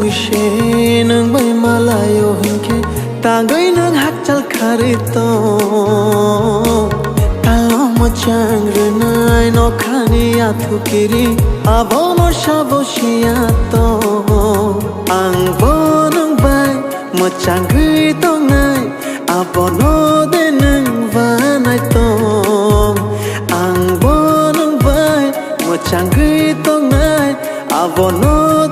mùi xe nâng bay mà lại yêu hình kê ta gửi nâng hát chal khari to ta lo mà chàng rồi nai nó khani à thu kiri à vô nó sa vô xia to ang vô nâng bay mà chàng gửi to ngay à vô nó để nâng và nai to ang vô nâng bay mà chàng gửi to ngay à vô nó